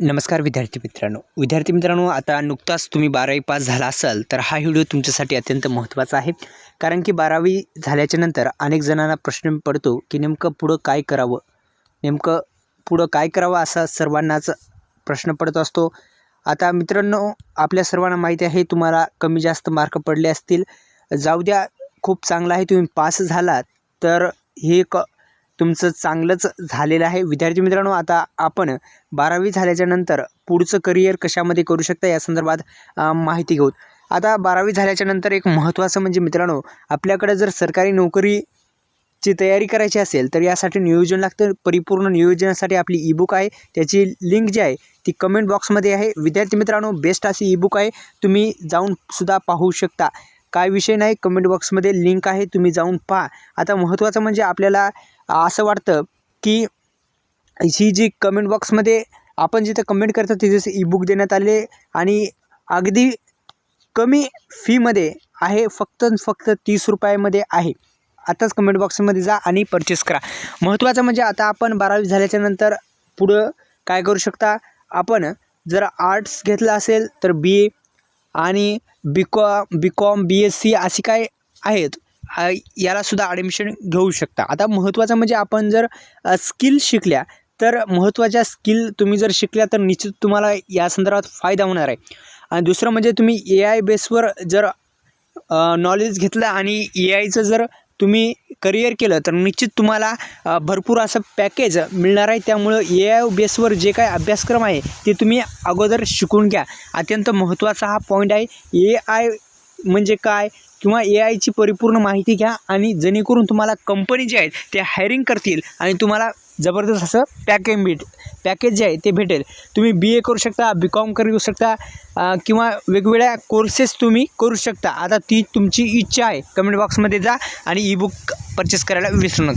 नमस्कार विद्यार्थी मित्रांनो, आता नुकताच तुम्ही 12वी पास झाला असाल तर हा व्हिडिओ तुमच्यासाठी अत्यंत महत्त्वाचा आहे. कारण की 12वी झाल्याच्या नंतर अनेक जणांना प्रश्न पडतो की नेमकं पुढं काय करावं असा सर्वांनाच प्रश्न पडत असतो. आता मित्रांनो, आपल्या सर्वांना माहिती आहे तुम्हाला कमी जास्त मार्क पडले असतील, जाऊ द्या, खूप चांगलं आहे, तुम्ही पास झालात तर हे तुमचं चांगलंच झालेलं आहे. विद्यार्थी मित्रांनो, आता आपण 12वी झाल्याच्या नंतर पुढचं करिअर कशामध्ये करू शकता या संदर्भात माहिती घेऊ. आता 12वी झाल्याच्या नंतर एक महत्त्वाचं म्हणजे मित्रांनो, आपल्याकडे जर सरकारी नोकरीची तयारी करायची असेल तर यासाठी नियोजन लागतं. परिपूर्ण नियोजनासाठी आपली ईबुक आहे, त्याची लिंक जी आहे ती कमेंट बॉक्समध्ये आहे. विद्यार्थी मित्रांनो, बेस्ट अशी ईबुक आहे, तुम्ही जाऊन सुद्धा पाहू शकता. काय विषय नाही, कमेंट बॉक्समध्ये लिंक आहे, तुम्ही जाऊन पहा. आता महत्त्वाचं म्हणजे आपल्याला असं वाटतं की ही जी कमेंट बॉक्समध्ये आपण जिथं कमेंट करतो तिथेच ईबुक देण्यात आले आणि अगदी कमी फीमध्ये आहे, फक्त 30 रुपयामध्ये आहे. आताच कमेंट बॉक्समध्ये जा आणि परचेस करा. महत्त्वाचं म्हणजे आता आपण 12वी झाल्याच्या नंतर पुढं काय करू शकता. आपण जर आर्ट्स घेतलं असेल तर BA आणि BCom BSc अशी काय आहेत, यालासुद्धा ॲडमिशन घेऊ शकता. आता महत्त्वाचं म्हणजे आपण जर स्किल शिकल्या तर महत्त्वाच्या स्किल तुम्ही जर शिकल्या तर निश्चित तुम्हाला या संदर्भात फायदा होणार आहे. आणि दुसरं म्हणजे तुम्ही AI बेसवर जर नॉलेज घेतलं आणि AIचं जर तुम्ही करिअर केलं तर निश्चित तुम्हाला भरपूर असं पॅकेज मिळणार आहे. त्यामुळं AI बेसवर जे काय अभ्यासक्रम आहे ते तुम्ही अगोदर शिकून घ्या. अत्यंत महत्त्वाचा हा पॉईंट आहे. AI म्हणजे काय किंवा AIची परिपूर्ण माहिती घ्या आणि जेणेकरून तुम्हाला कंपनी जे आहेत ते हायरिंग करतील आणि तुम्हाला जबरदस्त असं पॅकेज जे आहे ते भेटेल. तुम्ही BA करू शकता, BCom करू शकता किंवा वेगवेगळ्या कोर्सेस तुम्ही करू शकता. आता ती तुमची इच्छा आहे. कमेंट बॉक्समध्ये जा आणि ईबुक परचेस करायला विसरू नका.